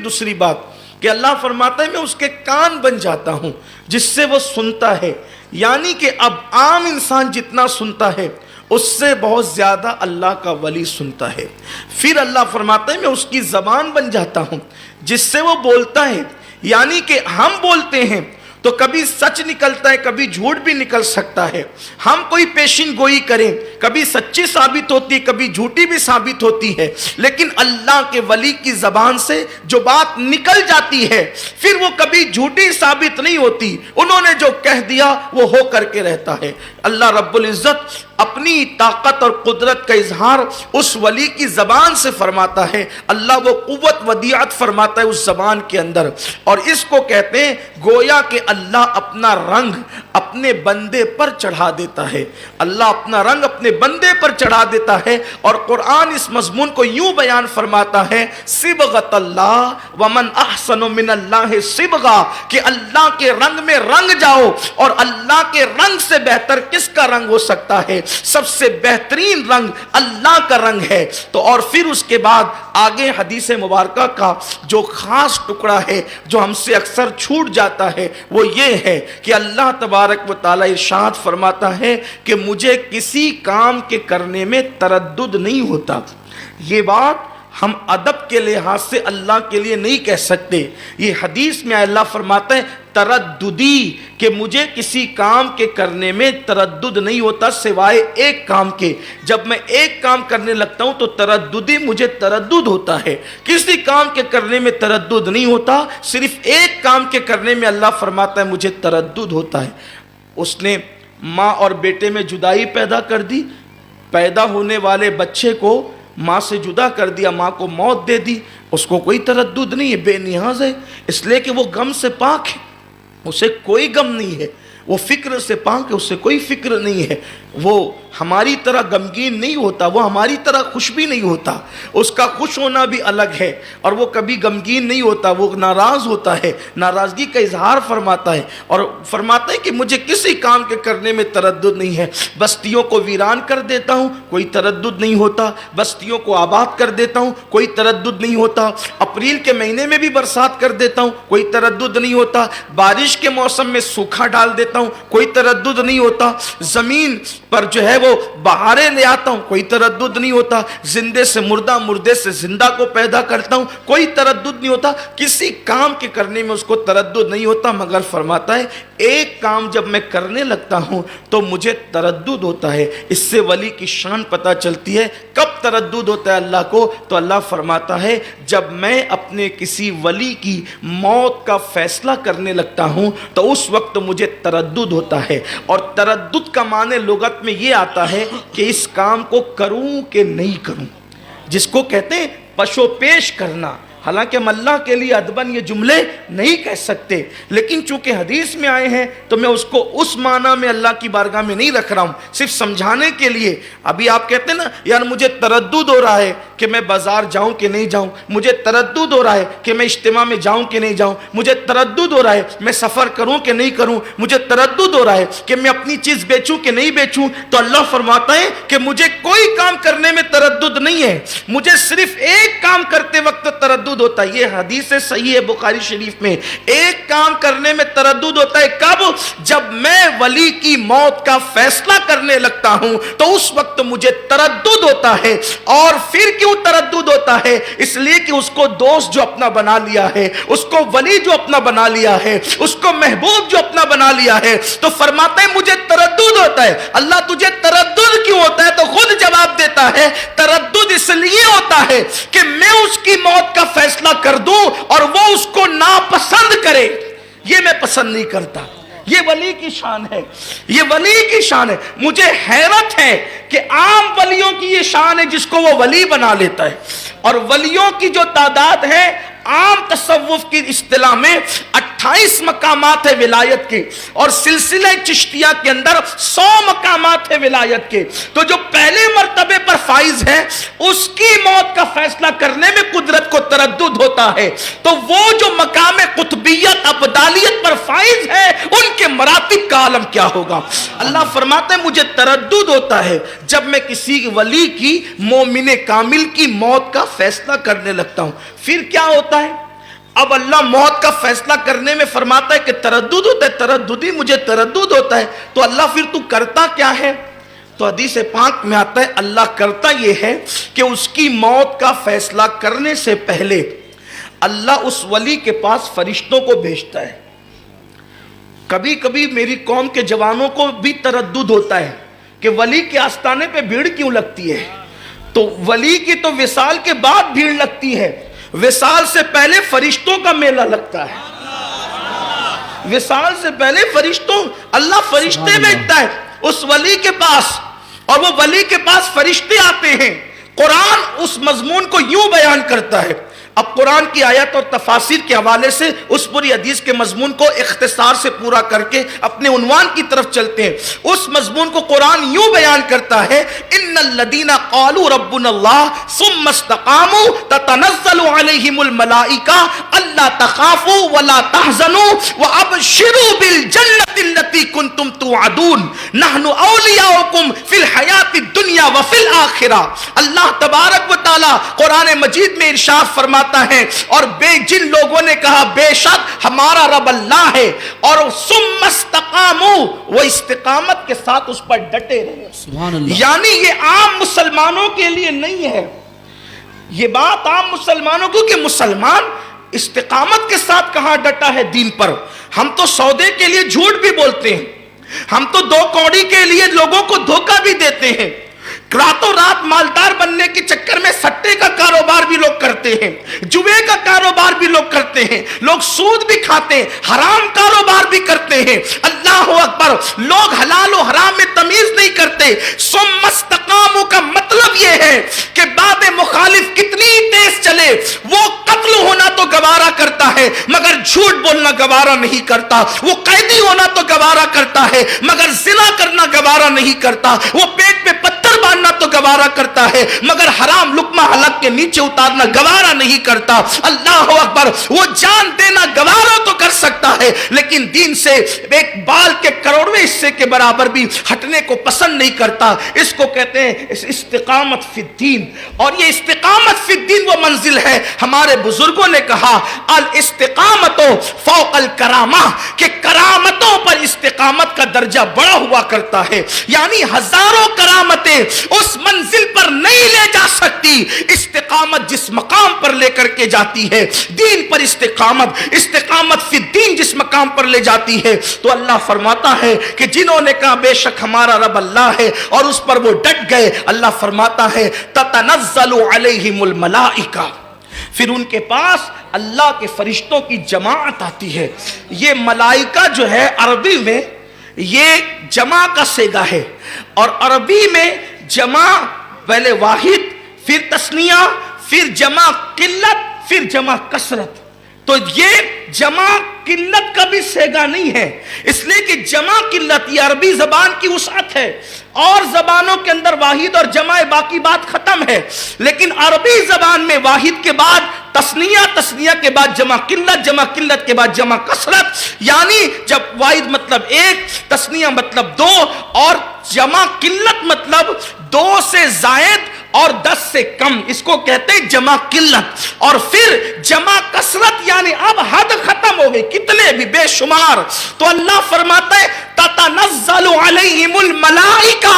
دوسری بات کہ اللہ فرماتا ہے میں اس کے کان بن جاتا ہوں جس سے وہ سنتا ہے، یعنی کہ اب عام انسان جتنا سنتا ہے اس سے بہت زیادہ اللہ کا ولی سنتا ہے۔ پھر اللہ فرماتا ہے میں اس کی زبان بن جاتا ہوں جس سے وہ بولتا ہے، یعنی کہ ہم بولتے ہیں تو کبھی سچ نکلتا ہے، کبھی جھوٹ بھی نکل سکتا ہے۔ ہم کوئی پیشین گوئی کریں، کبھی سچی ثابت ہوتی ہے، کبھی جھوٹی بھی ثابت ہوتی ہے، لیکن اللہ کے ولی کی زبان سے جو بات نکل جاتی ہے پھر وہ کبھی جھوٹی ثابت نہیں ہوتی، انہوں نے جو کہہ دیا وہ ہو کر کے رہتا ہے۔ اللہ رب العزت اپنی طاقت اور قدرت کا اظہار اس ولی کی زبان سے فرماتا ہے۔ اللہ وہ قوت ودیعت فرماتا ہے اس زبان کے اندر، اور اس کو کہتے ہیں گویا کہ اللہ اپنا رنگ اپنے بندے پر چڑھا دیتا ہے۔ اللہ اپنا رنگ اپنے بندے پر چڑھا دیتا ہے، اور قرآن اس مضمون کو یوں بیان فرماتا ہے صبغۃ اللہ ومن احسن من اللہ صبغہ، کہ اللہ کے رنگ میں رنگ جاؤ، اور اللہ کے رنگ سے بہتر کس کا رنگ ہو سکتا ہے؟ سب سے بہترین رنگ اللہ کا رنگ ہے۔ تو اور پھر اس کے بعد آگے حدیث مبارکہ کا جو خاص ٹکڑا ہے جو ہم سے اکثر چھوٹ جاتا ہے وہ یہ ہے کہ اللہ تبارک و تعالی ارشاد فرماتا ہے کہ مجھے کسی کام کے کرنے میں تردد نہیں ہوتا۔ یہ بات ہم ادب کے لحاظ سے اللہ کے لیے نہیں کہہ سکتے، یہ حدیث میں اللہ فرماتا ہے ترددی، کہ مجھے کسی کام کے کرنے میں تردد نہیں ہوتا سوائے ایک کام کے۔ جب میں ایک کام کرنے لگتا ہوں تو ترددی مجھے تردد ہوتا ہے، کسی کام کے کرنے میں تردد نہیں ہوتا، صرف ایک کام کے کرنے میں اللہ فرماتا ہے مجھے تردد ہوتا ہے۔ اس نے ماں اور بیٹے میں جدائی پیدا کر دی، پیدا ہونے والے بچے کو ماں سے جدا کر دیا، ماں کو موت دے دی، اس کو کوئی تردد نہیں ہے، بے نیاز ہے، اس لیے کہ وہ غم سے پاک ہے، اسے کوئی غم نہیں ہے، وہ فکر سے پاک ہے، اسے کوئی فکر نہیں ہے، وہ ہماری طرح غمگین نہیں ہوتا، وہ ہماری طرح خوش بھی نہیں ہوتا، اس کا خوش ہونا بھی الگ ہے، اور وہ کبھی غمگین نہیں ہوتا، وہ ناراض ہوتا ہے، ناراضگی کا اظہار فرماتا ہے، اور فرماتا ہے کہ مجھے کسی کام کے کرنے میں تردد نہیں ہے۔ بستیوں کو ویران کر دیتا ہوں، کوئی تردد نہیں ہوتا، بستیوں کو آباد کر دیتا ہوں، کوئی تردد نہیں ہوتا، اپریل کے مہینے میں بھی برسات کر دیتا ہوں، کوئی تردد نہیں ہوتا، بارش کے موسم میں سوکھا ڈال دیتا ہوں، کوئی تردد نہیں ہوتا، زمین پر جو ہے وہ بہاریں لے آتا ہوں، کوئی تردد نہیں ہوتا، زندے سے مردہ، مردے سے زندہ کو پیدا کرتا ہوں، کوئی تردد نہیں ہوتا، کسی کام کے کرنے میں اس کو تردد نہیں ہوتا، مگر فرماتا ہے ایک کام جب میں کرنے لگتا ہوں تو مجھے تردد ہوتا ہے۔ اس سے ولی کی شان پتہ چلتی ہے۔ کب تردد ہوتا ہے اللہ کو؟ تو اللہ فرماتا ہے جب میں اپنے کسی ولی کی موت کا فیصلہ کرنے لگتا ہوں تو اس وقت مجھے تردد ہوتا ہے، اور تردد کا معنی لغت میں یہ آتا ہے کہ اس کام کو کروں کہ نہیں کروں، جس کو کہتے ہیں پشو پیش کرنا۔ حالانکہ ہم اللہ کے لیے ادباً یہ جملے نہیں کہہ سکتے، لیکن چونکہ حدیث میں آئے ہیں تو میں اس کو اس معنی میں اللہ کی بارگاہ میں نہیں رکھ رہا ہوں، صرف سمجھانے کے لیے۔ ابھی آپ کہتے ہیں نا یار مجھے تردد ہو رہا ہے کہ میں بازار جاؤں کہ نہیں جاؤں، مجھے تردد ہو رہا ہے کہ میں اجتماع میں جاؤں کہ نہیں جاؤں، مجھے تردد ہو رہا ہے میں سفر کروں کہ نہیں کروں، مجھے تردد ہو رہا ہے کہ میں اپنی چیز بیچوں کہ نہیں بیچوں، تو اللہ فرماتا ہے کہ مجھے کوئی کام کرنے میں تردد نہیں ہے، مجھے صرف ایک کام کرتے وقت تردد ہوتا ہے۔ یہ حدیث صحیح ہے بخاری شریف میں، ایک کام کرنے میں تردد ہوتا ہے کب؟ جب میں ولی کی موت کا فیصلہ کرنے لگتا ہوں تو اس وقت مجھے تردد ہوتا ہے۔ اور پھر کیوں تردد ہوتا ہے؟ اس لیے کہ اس کو دوست جو اپنا بنا لیا ہے، اس کو ولی جو اپنا بنا لیا ہے، اس کو محبوب جو اپنا بنا لیا ہے، تو فرماتا ہے مجھے تردد ہوتا ہے۔ اللہ تجھے تردد کیوں ہوتا ہے؟ تو خود جواب دیتا ہے تردد اس لیے ہوتا ہے کہ میں اس کی موت کا فیصلہ کر دوں اور وہ اس کو ناپسند کرے، یہ میں پسند نہیں کرتا۔ یہ ولی کی شان ہے، یہ ولی کی شان ہے۔ مجھے حیرت ہے کہ عام ولیوں کی یہ شان ہے جس کو وہ ولی بنا لیتا ہے، اور ولیوں کی جو تعداد ہے عام تصوف کی اصطلاح میں 28 مقامات ہے ولایت کے، اور سلسلہ چشتیہ کے اندر 100 مقامات ہے ولایت کے۔ تو جو پہلے مرتبے پر فائز ہے اس کی موت کا فیصلہ کرنے میں قدرت کو تردد ہوتا ہے، تو وہ جو مقام قطبیت ابدالیت پر فائز ہے ان کے مراتب کا عالم کیا ہوگا۔ اللہ فرماتا ہے مجھے تردد ہوتا ہے جب میں کسی ولی کی مومن کامل کی موت کا فیصلہ کرنے لگتا ہوں۔ پھر کیا ہوتا ہے؟ اب اللہ موت کا فیصلہ کرنے میں فرماتا ہے کہ تردد ہوتا ہے، ترددی مجھے تردد ہوتا ہے، تو اللہ پھر تو کرتا کیا ہے؟ تو حدیث پاک میں آتا ہے اللہ کرتا یہ ہے کہ اس کی موت کا فیصلہ کرنے سے پہلے اللہ اس ولی کے پاس فرشتوں کو بھیجتا ہے. کبھی کبھی میری قوم کے جوانوں کو بھی تردد ہوتا ہے کہ ولی کے آستانے پہ بھیڑ کیوں لگتی ہے؟ تو ولی کی تو وصال کے بعد بھیڑ لگتی ہے، وصال سے پہلے فرشتوں کا میلہ لگتا ہے. وصال سے پہلے فرشتوں، اللہ فرشتے بھیجتا ہے اس ولی کے پاس، اور وہ ولی کے پاس فرشتے آتے ہیں. قرآن اس مضمون کو یوں بیان کرتا ہے. اب قرآن کی آیت اور تفاسیر کے حوالے سے اس پوری حدیث کے مضمون کو اختصار سے پورا کر کے اپنے عنوان کی طرف چلتے ہیں. اس مضمون کو قرآن یوں بیان کرتا ہے ان الذین قالوا ربنا اللہ ثم استقاموا تتنزل علیہم الملائکہ الا تخافوا ولا تحزنوا وابشروا بالجنۃ التي کنتم توعدون نحن اولیاؤکم فی الحیاۃ الدنیا وفی الآخرہ. اللہ تبارک و تعالی قرآن مجید میں ارشاد فرماتا ہے اور جن لوگوں نے کہا بے شک ہمارا رب اللہ ہے اور ثم استقاموا، وہ استقامت کے ساتھ اس پر ڈٹے رہے. سبحان اللہ. یعنی یہ عام مسلمانوں کے لیے نہیں ہے، یہ بات عام مسلمانوں کو، کہ مسلمان استقامت کے ساتھ کہاں ڈٹا ہے دین پر. ہم تو سودے کے لیے جھوٹ بھی بولتے ہیں، ہم تو دو کوڑی کے لیے لوگوں کو دھوکہ بھی دیتے ہیں، راتوں رات مالدار بننے کے چکر میں سٹے کا کاروبار بھی لوگ کرتے ہیں، جوے کا کاروبار بھی لوگ کرتے ہیں، لوگ سود بھی کھاتے ہیں، حرام کاروبار بھی کرتے ہیں. اللہ اکبر. لوگ حلال و حرام میں تمیز نہیں کرتے. ثم استقاموا کا مطلب یہ ہے کہ بات مخالف کتنی تیز چلے وہ قتل ہونا تو گوارا کرتا ہے مگر جھوٹ بولنا گوارا نہیں کرتا، وہ قیدی ہونا تو گوارا کرتا ہے مگر زنا کرنا گوارا نہیں کرتا، وہ پیٹ پہ پتھر باندھنا تو گوارا کرتا ہے مگر حرام لقمہ حلق کے نیچے اتارنا گوارا نہیں کرتا. اللہ اکبر. وہ جان دینا گوارا تو کر سکتا ہے لیکن دین سے ایک بال کے کروڑویں حصے کے برابر بھی ہٹنے کو پسند نہیں کرتا. اس کو کہتے ہیں استقامت فی الدین. اور یہ استقامت فی الدین وہ منزل ہے، ہمارے بزرگوں نے کہا الاستقامت فوق الکرامہ، کہ کرامتوں پر استقامت کا درجہ بڑا ہوا کرتا ہے. یعنی ہزاروں کرامتیں اس منزل پر نہیں لے جا سکتی، استقامت جس مقام پر لے کر کے جاتی ہے، دین پر استقامت، استقامت فی الدین جس مقام پر لے جاتی ہے. تو اللہ فرماتا ہے کہ جنہوں نے کہا بے شک ہمارا رب اللہ ہے اور اس پر وہ ڈٹ گئے، اللہ فرماتا ہے تتنزل علیہم الملائکہ، پھر ان کے پاس اللہ کے فرشتوں کی جماعت آتی ہے. یہ ملائکہ جو ہے عربی میں یہ جمع کا صیغہ ہے، اور عربی میں جمع پہلے واحد، پھر تثنیہ، پھر جمع قلت، پھر جمع کثرت. تو یہ جمع قلت کا بھی صیغہ نہیں ہے، اس لیے کہ جمع قلت یہ عربی زبان کی وسعت ہے، اور زبانوں کے اندر واحد اور جمع باقی بات ختم ہے، لیکن عربی زبان میں واحد کے بعد تثنیہ، تثنیہ کے بعد جمع قلت، جمع قلت کے بعد جمع کثرت. یعنی جب واحد مطلب ایک، تثنیہ مطلب دو، اور جمع قلت مطلب دو سے زائد اور 10 سے کم، اس کو کہتے ہیں جمع قلت. اور پھر جمع کثرت یعنی اب حد ختم ہو گئی، کتنے بھی بے شمار. تو اللہ فرماتا ہے تتنزل علیہم الملائکہ،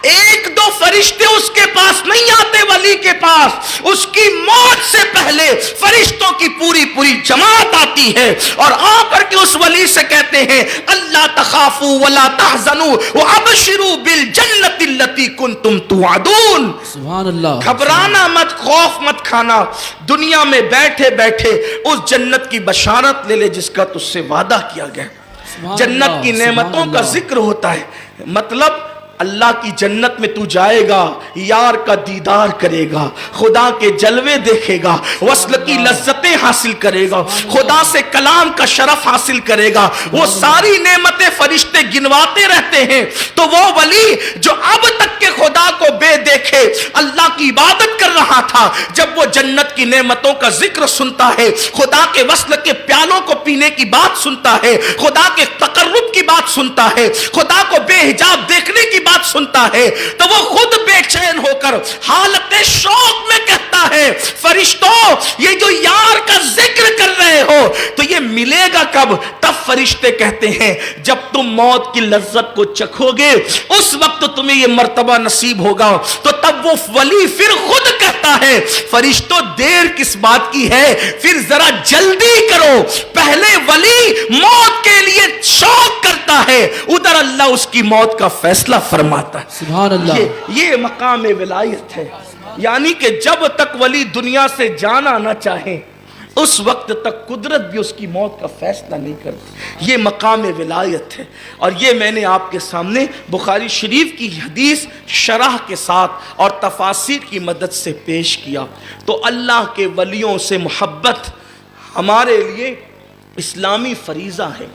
ایک دو فرشتے اس کے پاس نہیں آتے ولی کے پاس، اس کی موت سے پہلے فرشتوں کی پوری پوری جماعت آتی ہے اور آ کر کے اس ولی سے کہتے ہیں اللہ تخافوا ولا تحزنوا وابشروا بالجنۃ التي کنتم توعدون. سبحان اللہ. گھبرانا مت، خوف مت کھانا، دنیا میں بیٹھے بیٹھے اس جنت کی بشارت لے لے جس کا تجھ سے وعدہ کیا گیا. جنت کی نعمتوں کا ذکر ہوتا ہے، مطلب اللہ کی جنت میں تو جائے گا، یار کا دیدار کرے گا، خدا کے جلوے دیکھے گا، وصل کی لذتیں حاصل کرے گا، خدا سے کلام کا شرف حاصل کرے گا. وہ ساری نعمتیں فرشتے گنواتے رہتے ہیں. تو وہ ولی جو اب تک کے خدا کو بے دیکھے اللہ کی عبادت کر رہا تھا، جب وہ جنت کی نعمتوں کا ذکر سنتا ہے، خدا کے وصل کے پیالوں کو پینے کی بات سنتا ہے، خدا کے تقرب کی بات سنتا ہے، خدا کو بے حجاب دیکھنے کی بات سنتا ہے، تو وہ خود بے چین ہو کر حالت شوق میں کہتا ہے فرشتوں یہ جو یار کا ذکر کر رہے ہو یہ ملے گا کب؟ تب فرشتے کہتے ہیں جب تم موت کی لذت کو چکھو گے اس وقت تمہیں یہ مرتبہ نصیب ہوگا۔ تو تب وہ ولی پھر خود کہتا ہے فرشتوں دیر کس بات کی ہے، پھر ذرا جلدی کرو۔ پہلے ولی موت کے لیے شوق کرتا ہے، ادھر اللہ اس کی موت کا فیصلہ فرماتا ہے۔ سبحان اللہ۔ یہ مقام ولایت ہے، یعنی کہ جب تک ولی دنیا سے جانا نہ چاہے اس وقت تک قدرت بھی اس کی موت کا فیصلہ نہیں کرتی۔ یہ مقام ولایت ہے، اور یہ میں نے آپ کے سامنے بخاری شریف کی حدیث شرح کے ساتھ اور تفاسیر کی مدد سے پیش کیا۔ تو اللہ کے ولیوں سے محبت ہمارے لیے اسلامی فریضہ ہے۔